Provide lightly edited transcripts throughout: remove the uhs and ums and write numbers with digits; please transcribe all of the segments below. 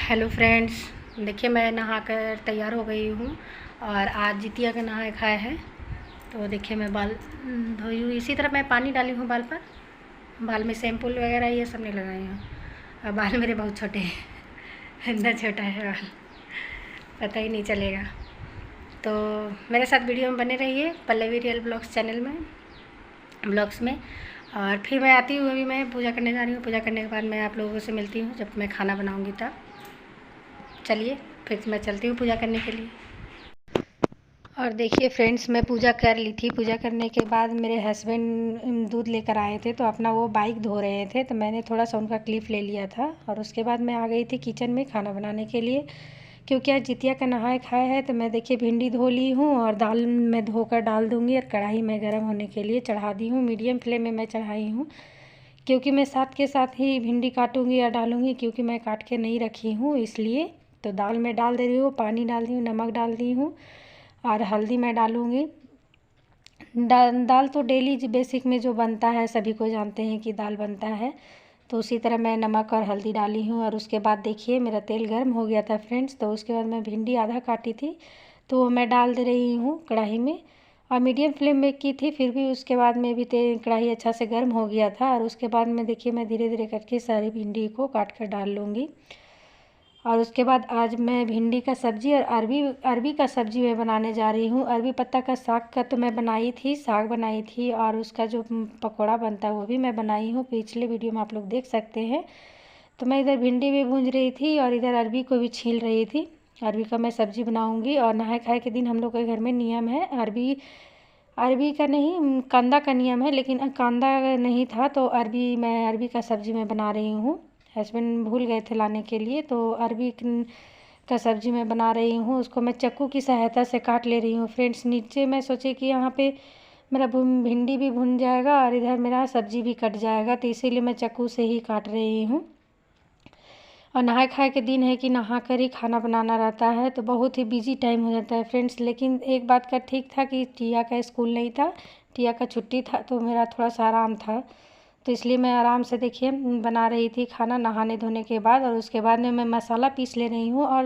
Hello friends, देखिए मैं नहा कर तैयार हो गई हूँ और आज जितिया का नहाए खाए है। तो देखिए मैं बाल धोई हूँ, इसी तरह मैं पानी डाली हूँ बाल पर। बाल में शैम्पू वगैरह ये सब नहीं लगाई हूँ। और बाल मेरे बहुत छोटे हैं इतना छोटा है बाल, पता ही नहीं चलेगा। तो मेरे साथ वीडियो में बने रहिए पल्लवी रियल ब्लॉग्स चैनल में, ब्लॉग्स में। और फिर मैं आती हूँ, अभी मैं पूजा करने जा रही हूँ। पूजा करने के बाद मैं आप लोगों से मिलती हूँ जब मैं खाना बनाऊँगी तब। चलिए फिर मैं चलती हूँ पूजा करने के लिए। और देखिए फ्रेंड्स, मैं पूजा कर ली थी। पूजा करने के बाद मेरे हस्बैंड दूध लेकर आए थे, तो अपना वो बाइक धो रहे थे, तो मैंने थोड़ा सा उनका क्लिप ले लिया था। और उसके बाद मैं आ गई थी किचन में खाना बनाने के लिए, क्योंकि आज जितिया का नहाए खाए है। तो मैं देखिए भिंडी धो ली हूँ और दाल मैं धोकर डाल दूँगी। और कढ़ाई में गर्म होने के लिए चढ़ा दी हूँ, मीडियम फ्लेम में मैं चढ़ाई हूँ, क्योंकि मैं साथ के साथ ही भिंडी काटूँगी या डालूँगी, क्योंकि मैं काट के नहीं रखी हूँ इसलिए। तो दाल मैं डाल दे रही हूँ, पानी डाल दी हूँ, नमक डाल दी हूँ और हल्दी मैं डालूँगी। दाल तो डेली बेसिक में जो बनता है, सभी को जानते हैं कि दाल बनता है, तो उसी तरह मैं नमक और हल्दी डाली हूँ। और उसके बाद देखिए मेरा तेल गर्म हो गया था फ्रेंड्स। तो उसके बाद मैं भिंडी आधा काटी थी तो वो मैं डाल दे रही हूँ कढ़ाई में, और मीडियम फ्लेम में की थी। फिर भी उसके बाद में भी तेल कढ़ाई अच्छा से गर्म हो गया था। और उसके बाद में देखिए मैं धीरे धीरे करके सारी भिंडी को काट कर डाल लूँगी। और उसके बाद आज मैं भिंडी का सब्ज़ी और अरबी का सब्ज़ी मैं बनाने जा रही हूँ। अरबी पत्ता का साग का तो मैं बनाई थी, साग बनाई थी, और उसका जो पकौड़ा बनता है वो भी मैं बनाई हूँ, पिछले वीडियो में आप लोग देख सकते हैं। तो मैं इधर भिंडी भी भूंज रही थी और इधर अरबी को भी छील रही थी। अरबी का मैं सब्ज़ी बनाऊँगी। और नहाए खाए के दिन हम लोग के घर में नियम है, अरबी का नहीं, कांदा का नियम है, लेकिन कांदा नहीं था तो अरबी का सब्ज़ी मैं बना रही हूँ। हस्बैंड भूल गए थे लाने के लिए, तो अरबी का सब्ज़ी मैं बना रही हूँ। उसको मैं चाकू की सहायता से काट ले रही हूँ फ्रेंड्स। नीचे मैं सोची कि यहाँ पे मेरा भिंडी भी भुन जाएगा और इधर मेरा सब्ज़ी भी कट जाएगा, तो इसीलिए मैं चाकू से ही काट रही हूँ। और नहाए खाए के दिन है कि नहा कर ही खाना बनाना रहता है, तो बहुत ही बिजी टाइम हो जाता है फ्रेंड्स। लेकिन एक बात का ठीक था कि टिया का स्कूल नहीं था, टिया का छुट्टी था, तो मेरा थोड़ा सा आराम था, तो इसलिए मैं आराम से देखिए बना रही थी खाना नहाने धोने के बाद। और उसके बाद में मैं मसाला पीस ले रही हूँ। और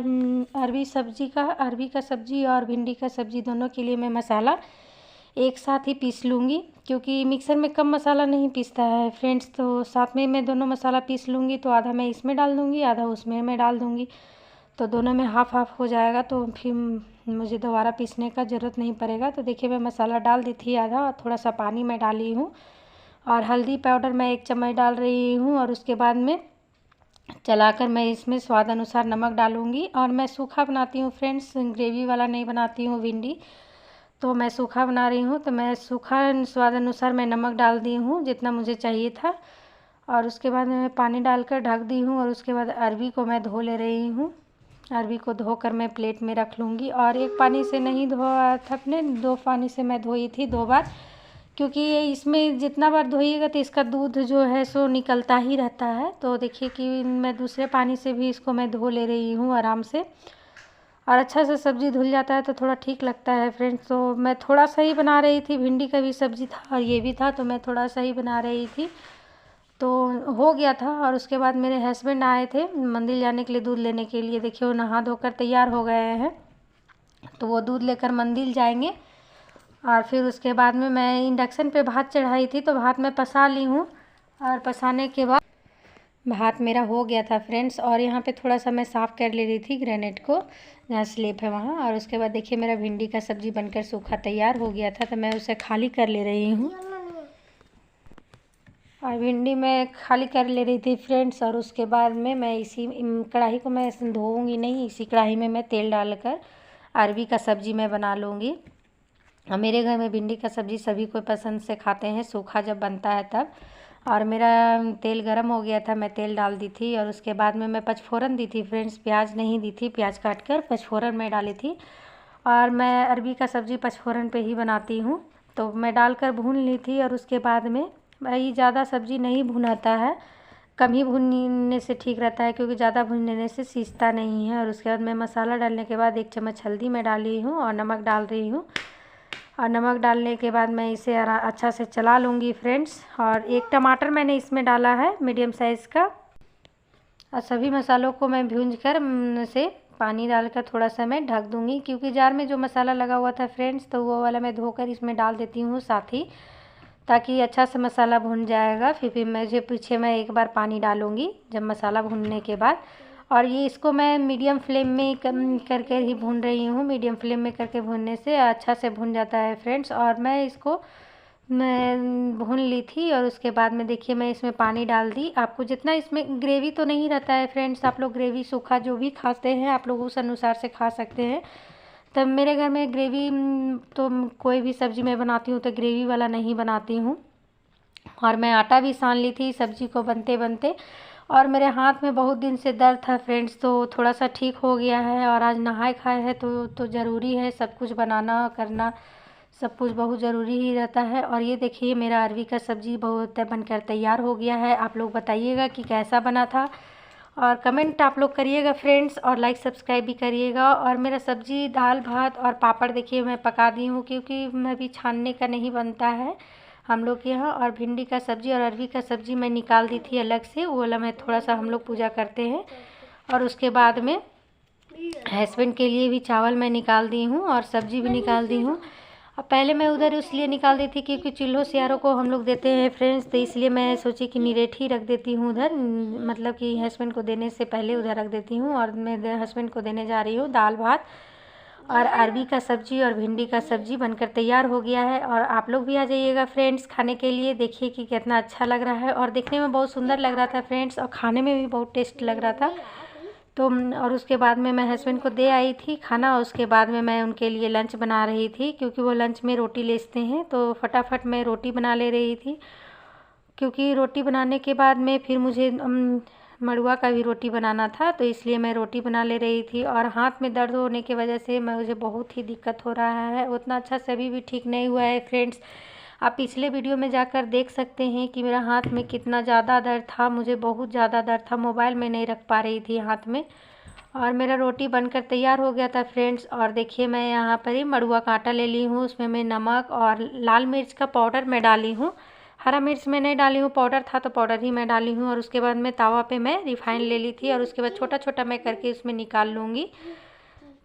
अरबी का सब्ज़ी और भिंडी का सब्ज़ी दोनों के लिए मैं मसाला एक साथ ही पीस लूँगी, क्योंकि मिक्सर में कम मसाला नहीं पीसता है फ्रेंड्स। तो साथ में मैं दोनों मसाला पीस लूँगी, तो आधा मैं इसमें डाल दूँगी, आधा उसमें मैं डाल दूँगी, तो दोनों में हाफ़ हाफ़ हो जाएगा, तो फिर मुझे दोबारा पीसने का ज़रूरत नहीं पड़ेगा। तो देखिए मैं मसाला डाल दी थी आधा, और थोड़ा सा पानी मैं डाली हूँ, और हल्दी पाउडर मैं 1 चम्मच डाल रही हूँ। और उसके बाद में चलाकर मैं इसमें स्वाद अनुसार नमक डालूँगी। और मैं सूखा बनाती हूँ फ्रेंड्स, ग्रेवी वाला नहीं बनाती हूँ भिंडी, तो मैं सूखा बना रही हूँ, तो मैं सूखा स्वाद अनुसार मैं नमक डाल दी हूँ जितना मुझे चाहिए था। और उसके बाद मैं पानी डालकर ढक दी हूँ। और उसके बाद अरबी को मैं धो ले रही हूँ। अरबी को धोकर मैं प्लेट में रख लूँगी। और एक पानी से नहीं धोया था अपने, 2 पानी से मैं धोई थी 2 बार, क्योंकि ये इसमें जितना बार धोइएगा तो इसका दूध जो है सो निकलता ही रहता है। तो देखिए कि मैं दूसरे पानी से भी इसको मैं धो ले रही हूँ आराम से, और अच्छा से सब्ज़ी धुल जाता है तो थोड़ा ठीक लगता है फ्रेंड्स। तो मैं थोड़ा सा ही बना रही थी, भिंडी का भी सब्ज़ी था और ये भी था, तो मैं थोड़ा सा ही बना रही थी, तो हो गया था। और उसके बाद मेरे हस्बैंड आए थे मंदिर जाने के लिए दूध लेने के लिए। देखिए वो नहा धोकर तैयार हो गए हैं, तो वो दूध लेकर मंदिर जाएंगे। और फिर उसके बाद में मैं इंडक्शन पे भात चढ़ाई थी, तो भात मैं पसा ली हूँ। और पसाने के बाद भात मेरा हो गया था फ्रेंड्स। और यहाँ पे थोड़ा सा मैं साफ़ कर ले रही थी ग्रेनेड को, जहाँ स्लिप है वहाँ। और उसके बाद देखिए मेरा भिंडी का सब्ज़ी बनकर सूखा तैयार हो गया था, तो मैं उसे खाली कर ले रही हूँ। और भिंडी मैं खाली कर ले रही थी फ्रेंड्स। और उसके बाद में मैं इसी कढ़ाई को मैं धोऊँगी नहीं, इसी कढ़ाई में मैं तेल डालकर अरबी का सब्ज़ी मैं बना लूँगी। और मेरे घर में भिंडी का सब्ज़ी सभी को पसंद से खाते हैं, सूखा जब बनता है तब। और मेरा तेल गरम हो गया था, मैं तेल डाल दी थी। और उसके बाद में मैं पचफोरन दी थी फ्रेंड्स, प्याज नहीं दी थी, प्याज काट कर पचफोरन में डाली थी। और मैं अरबी का सब्ज़ी पचफोरन पे ही बनाती हूँ, तो मैं डालकर भून ली थी। और उसके बाद में भाई ज़्यादा सब्ज़ी नहीं भुनाता है, कम ही भूनने से ठीक रहता है, क्योंकि ज़्यादा भूनने से सीजता नहीं है। और उसके बाद मैं मसाला डालने के बाद 1 चम्मच हल्दी मैं डाली हूँ और नमक डाल रही हूँ। और नमक डालने के बाद मैं इसे अच्छा से चला लूँगी फ्रेंड्स। और 1 टमाटर मैंने इसमें डाला है मीडियम साइज़ का। और सभी मसालों को मैं भूंज कर से पानी डालकर थोड़ा सा मैं ढक दूँगी, क्योंकि जार में जो मसाला लगा हुआ था फ्रेंड्स, तो वो वाला मैं धोकर इसमें डाल देती हूँ साथ ही, ताकि अच्छा से मसाला भुन जाएगा। फिर मुझे पीछे मैं एक बार पानी डालूँगी जब मसाला भुनने के बाद। और ये इसको मैं मीडियम फ्लेम में करके ही भून रही हूँ। मीडियम फ्लेम में करके भूनने से अच्छा से भुन जाता है फ्रेंड्स। और मैं इसको भून ली थी और उसके बाद में देखिए मैं इसमें पानी डाल दी। आपको जितना इसमें ग्रेवी तो नहीं रहता है फ्रेंड्स, आप लोग ग्रेवी सूखा जो भी खाते हैं आप लोग उस अनुसार से खा सकते हैं। तब मेरे घर में ग्रेवी तो कोई भी सब्ज़ी मैं बनाती हूँ तो ग्रेवी वाला नहीं बनाती हूँ। और मैं आटा भी सान ली थी सब्ज़ी को बनते बनते। और मेरे हाथ में बहुत दिन से दर्द था फ्रेंड्स, तो थोड़ा सा ठीक हो गया है। और आज नहाए खाए है तो ज़रूरी है सब कुछ बनाना करना, सब कुछ बहुत ज़रूरी ही रहता है। और ये देखिए मेरा अरवी का सब्ज़ी बहुत बनकर तैयार हो गया है। आप लोग बताइएगा कि कैसा बना था, और कमेंट आप लोग करिएगा फ्रेंड्स, और लाइक सब्सक्राइब भी करिएगा। और मेरा सब्ज़ी दाल भात और पापड़ देखिए मैं पका दी हूँ, क्योंकि मैं भी छानने का नहीं बनता है हम लोग के यहाँ। और भिंडी का सब्ज़ी और अरवी का सब्ज़ी मैं निकाल दी थी अलग से, वो वाला मैं थोड़ा सा हम लोग पूजा करते हैं। और उसके बाद में हस्बैंड के लिए भी चावल मैं निकाल दी हूँ और सब्ज़ी भी निकाल दी हूँ। अब पहले मैं उधर इसलिए निकाल दी थी क्योंकि चूल्हों सियारों को हम लोग देते हैं फ्रेंड्स, तो इसलिए मैं सोची कि निरेट ही रख देती हूँ उधर, मतलब कि हस्बैंड को देने से पहले उधर रख देती हूँ। और मैं हस्बैंड को देने जा रही हूँ दाल भात और अरवी का सब्ज़ी और भिंडी का सब्ज़ी बनकर तैयार हो गया है। और आप लोग भी आ जाइएगा फ्रेंड्स खाने के लिए। देखिए कि कितना अच्छा लग रहा है और देखने में बहुत सुंदर लग रहा था फ्रेंड्स, और खाने में भी बहुत टेस्ट लग रहा था। तो और उसके बाद में मैं हस्बैंड को दे आई थी खाना, और उसके बाद में मैं उनके लिए लंच बना रही थी, क्योंकि वो लंच में रोटी लेते हैं। तो फटाफट मैं रोटी बना ले रही थी, क्योंकि रोटी बनाने के बाद में फिर मुझे मड़ुआ का भी रोटी बनाना था, तो इसलिए मैं रोटी बना ले रही थी। और हाथ में दर्द होने की वजह से मुझे बहुत ही दिक्कत हो रहा है, उतना अच्छा से अभी भी ठीक नहीं हुआ है फ्रेंड्स। आप पिछले वीडियो में जाकर देख सकते हैं कि मेरा हाथ में कितना ज़्यादा दर्द था, मुझे बहुत ज़्यादा दर्द था, मोबाइल में नहीं रख पा रही थी हाथ में। और मेरा रोटी बनकर तैयार हो गया था फ्रेंड्स। और देखिए मैं यहाँ पर ही मड़ुआ का आटा ले ली हूँ, उसमें मैं नमक और लाल मिर्च का पाउडर मैं डाली हूँ, हरा मिर्च मैं नहीं डाली हूँ, पाउडर था तो पाउडर ही मैं डाली हूँ। और उसके बाद में तावा पे मैं रिफाइन ले ली थी, और उसके बाद छोटा छोटा मैं करके इसमें निकाल लूँगी।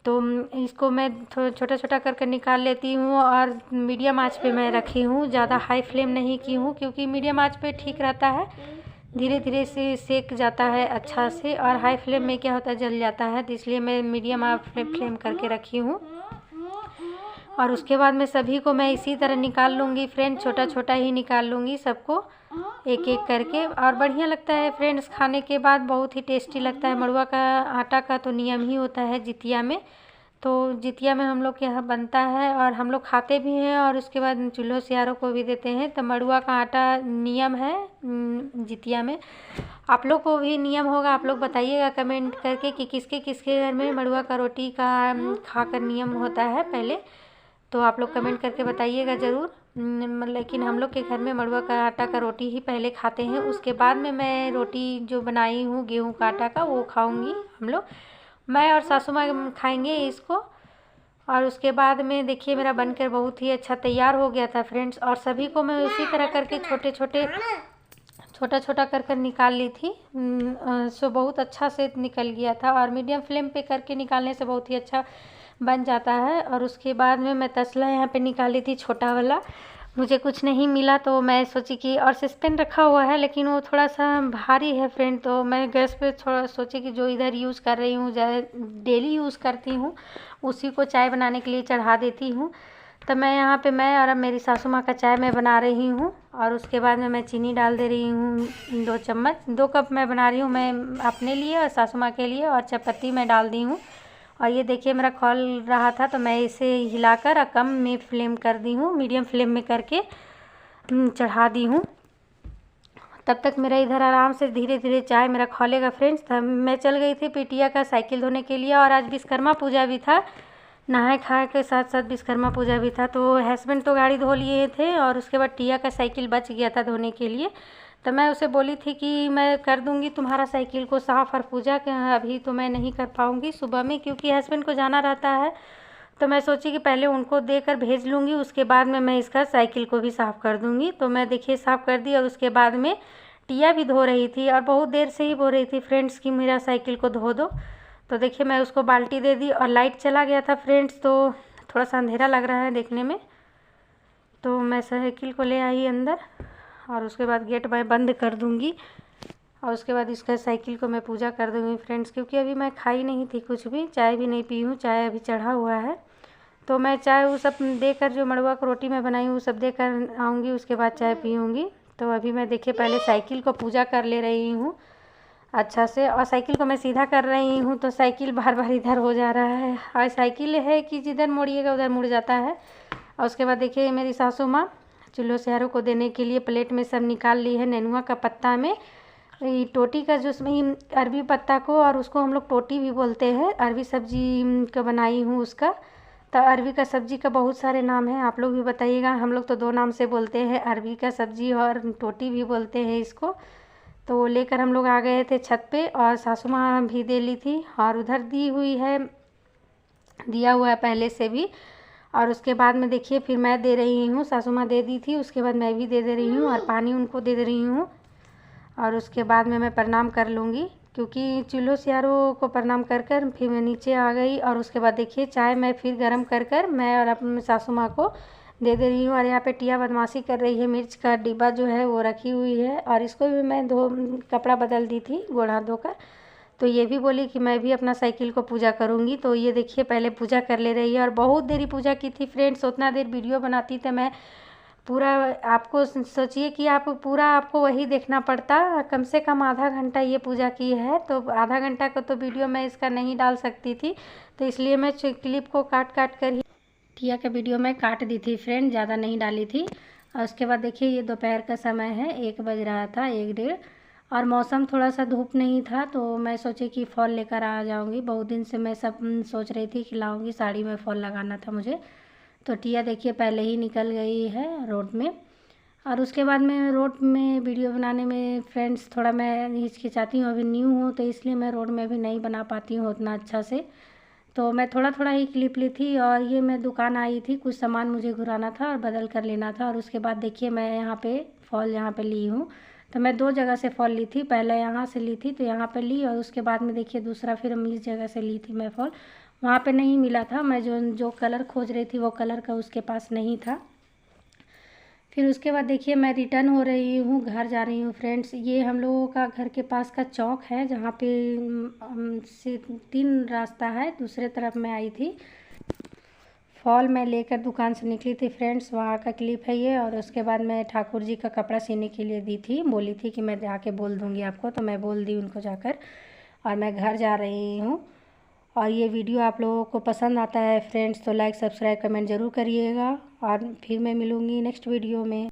तो इसको मैं छोटा छोटा करके निकाल लेती हूँ। और मीडियम आंच पे मैं रखी हूँ, ज़्यादा हाई फ्लेम नहीं की हूँ, क्योंकि मीडियम आंच पे ठीक रहता है, धीरे धीरे से सेक जाता है अच्छा से। और हाई फ्लेम में क्या होता है जल जाता है, तो इसलिए मैं मीडियम फ्लेम करके रखी हूँ। और उसके बाद में सभी को मैं इसी तरह निकाल लूँगी फ्रेंड, छोटा छोटा ही निकाल लूँगी सबको एक एक करके। और बढ़िया लगता है फ्रेंड्स खाने के बाद, बहुत ही टेस्टी लगता है। मड़ुआ का आटा का तो नियम ही होता है जितिया में, तो जितिया में हम लोग के यहाँ बनता है और हम लोग खाते भी हैं, और उसके बाद चूल्हों सियारों को भी देते हैं। तो मड़ुआ का आटा नियम है जितिया में। आप लोग को भी नियम होगा, आप लोग बताइएगा कमेंट करके कि किसके किसके घर में मड़ुआ का रोटी का खाकर नियम होता है पहले, तो आप लोग कमेंट करके बताइएगा ज़रूर। लेकिन हम लोग के घर में मड़ुआ का आटा का रोटी ही पहले खाते हैं, उसके बाद में मैं रोटी जो बनाई हूँ गेहूं का आटा का वो खाऊंगी हम लोग, मैं और सासू माँ खाएंगे इसको। और उसके बाद में देखिए मेरा बनकर बहुत ही अच्छा तैयार हो गया था फ्रेंड्स। और सभी को मैं उसी तरह करके छोटे छोटे छोटा छोटा कर कर निकाल ली थी, सो बहुत अच्छा से निकल गया था। और मीडियम फ्लेम पे करके निकालने से बहुत ही अच्छा बन जाता है। और उसके बाद में मैं तसला यहाँ पे निकाली थी छोटा वाला, मुझे कुछ नहीं मिला तो मैं सोची कि, और सस्पेन रखा हुआ है लेकिन वो थोड़ा सा भारी है फ्रेंड, तो मैं गैस पे थोड़ा सोची कि जो इधर यूज़ कर रही हूँ डेली यूज़ करती हूँ उसी को चाय बनाने के लिए चढ़ा देती हूँ। तो मैं यहाँ पे मैं और अब मेरी सासू माँ का चाय मैं बना रही हूँ। और उसके बाद में मैं चीनी डाल दे रही हूँ 2 चम्मच, 2 कप मैं बना रही हूँ मैं अपने लिए और सासू माँ के लिए, और चायपत्ती मैं डाल दी हूँ। और ये देखिए मेरा खौल रहा था तो मैं इसे हिलाकर और कम में फ्लेम कर दी हूँ, मीडियम फ्लेम में करके चढ़ा दी हूँ। तब तक मेरा इधर आराम से धीरे धीरे चाय मेरा खौलेगा फ्रेंड्स। तब मैं चल गई थी बिटिया का साइकिल धोने के लिए, और आज विश्वकर्मा पूजा भी था, नहाए खाए के साथ साथ विश्वकर्मा पूजा भी था। तो हस्बैंड तो गाड़ी धो लिए थे और उसके बाद टिया का साइकिल बच गया था धोने के लिए, तो मैं उसे बोली थी कि मैं कर दूंगी तुम्हारा साइकिल को साफ़ और पूजा के अभी तो मैं नहीं कर पाऊंगी सुबह में, क्योंकि हस्बैंड को जाना रहता है। तो मैं सोची कि पहले उनको देकर भेज लूँगी, उसके बाद में मैं इसका साइकिल को भी साफ़ कर दूँगी। तो मैं देखिए साफ़ कर दी, और उसके बाद में टिया भी धो रही थी और बहुत देर से ही बोल रही थी फ्रेंड्स कि मेरा साइकिल को धो दो। तो देखिए मैं उसको बाल्टी दे दी और लाइट चला गया था फ्रेंड्स, तो थोड़ा सा अंधेरा लग रहा है देखने में। तो मैं साइकिल को ले आई अंदर और उसके बाद गेट मैं बंद कर दूँगी और उसके बाद इसका साइकिल को मैं पूजा कर दूँगी फ्रेंड्स, क्योंकि अभी मैं खाई नहीं थी कुछ भी, चाय भी नहीं पी हूँ, चाय अभी चढ़ा हुआ है। तो मैं चाय वो सब देकर जो मड़ुआ की रोटी मैं बनाई हूँ वो सब देकर आऊँगी, उसके बाद चाय पीऊँगी। तो अभी मैं देखिए पहले साइकिल को पूजा कर ले रही हूँ अच्छा से, और साइकिल को मैं सीधा कर रही हूँ तो साइकिल बार बार इधर हो जा रहा है, और साइकिल है कि जिधर मोड़िएगा उधर मुड़ जाता है। और उसके बाद देखिए मेरी सासू माँ चूल्हो सियारों को देने के लिए प्लेट में सब निकाल ली है। नेनुआ का पत्ता में टोटी का जो उसमें अरबी पत्ता को, और उसको हम लोग टोटी भी बोलते हैं, अरबी सब्जी का बनाई हूँ उसका। तो अरबी का सब्जी का बहुत सारे नाम हैं, आप लोग भी बताइएगा। हम लोग तो 2 नाम से बोलते हैं, अरबी का सब्जी और टोटी भी बोलते हैं इसको। तो वो लेकर हम लोग आ गए थे छत पे, और सासू माँ भी दे ली थी, और उधर दी हुई है, दिया हुआ है पहले से भी। और उसके बाद में देखिए फिर मैं दे रही हूँ, सासू माँ दे दी थी, उसके बाद मैं भी दे रही हूँ और पानी उनको दे रही हूँ। और उसके बाद में मैं प्रणाम कर लूँगी, क्योंकि चूल्हो सियारों को प्रणाम कर कर फिर मैं नीचे आ गई। और उसके बाद देखिए चाय मैं फिर गर्म कर कर मैं और अपने सासू माँ को दे रही हूँ। और यहाँ पे टिया बदमाशी कर रही है, मिर्च का डिब्बा जो है वो रखी हुई है, और इसको भी मैं कपड़ा बदल दी थी गोड़ हाथ धोकर। तो ये भी बोली कि मैं भी अपना साइकिल को पूजा करूँगी। तो ये देखिए पहले पूजा कर ले रही है, और बहुत देरी पूजा की थी फ्रेंड्स। उतना देर वीडियो बनाती तो मैं पूरा, आपको सोचिए कि आप पूरा आपको वही देखना पड़ता, कम से कम आधा घंटा ये पूजा की है, तो आधा घंटा का तो वीडियो मैं इसका नहीं डाल सकती थी। तो इसलिए मैं क्लिप को काट काट कर ही टिया का वीडियो मैं काट दी थी फ्रेंड, ज़्यादा नहीं डाली थी। और उसके बाद देखिए ये दोपहर का समय है, 1 बज रहा था, 1 डेढ़, और मौसम थोड़ा सा धूप नहीं था, तो मैं सोची कि फॉल लेकर आ जाऊंगी। बहुत दिन से मैं सब सोच रही थी कि लाऊंगी, साड़ी में फॉल लगाना था मुझे। तो टिया देखिए पहले ही निकल गई है रोड में। और उसके बाद मैं रोड में वीडियो बनाने में फ्रेंड्स थोड़ा मैं हिचकिचाती हूँ, अभी न्यू हूँ, तो इसलिए मैं रोड में भी नहीं बना पाती हूँ उतना अच्छा से। तो मैं थोड़ा थोड़ा ही क्लिप ली थी, और ये मैं दुकान आई थी, कुछ सामान मुझे घुराना था और बदल कर लेना था। और उसके बाद देखिए मैं यहाँ पे फॉल यहाँ पे ली हूँ। तो मैं 2 जगह से फॉल ली थी, पहले यहाँ से ली थी तो यहाँ पे ली, और उसके बाद में देखिए दूसरा फिर इस जगह से ली थी मैं फॉल। वहाँ पे नहीं मिला था, मैं जो जो कलर खोज रही थी वो कलर का उसके पास नहीं था। फिर उसके बाद देखिए मैं रिटर्न हो रही हूँ, घर जा रही हूँ फ्रेंड्स। ये हम लोगों का घर के पास का चौक है, जहाँ पे से 3 रास्ता है, दूसरे तरफ मैं आई थी। फॉल मैं लेकर दुकान से निकली थी फ्रेंड्स, वहाँ का क्लिप है ये। और उसके बाद मैं ठाकुर जी का कपड़ा सीने के लिए दी थी, बोली थी कि मैं जाके बोल दूँगी आपको, तो मैं बोल दी उनको जाकर, और मैं घर जा रही हूँ। और ये वीडियो आप लोगों को पसंद आता है फ्रेंड्स तो लाइक सब्सक्राइब कमेंट ज़रूर करिएगा, और फिर मैं मिलूँगी नेक्स्ट वीडियो में।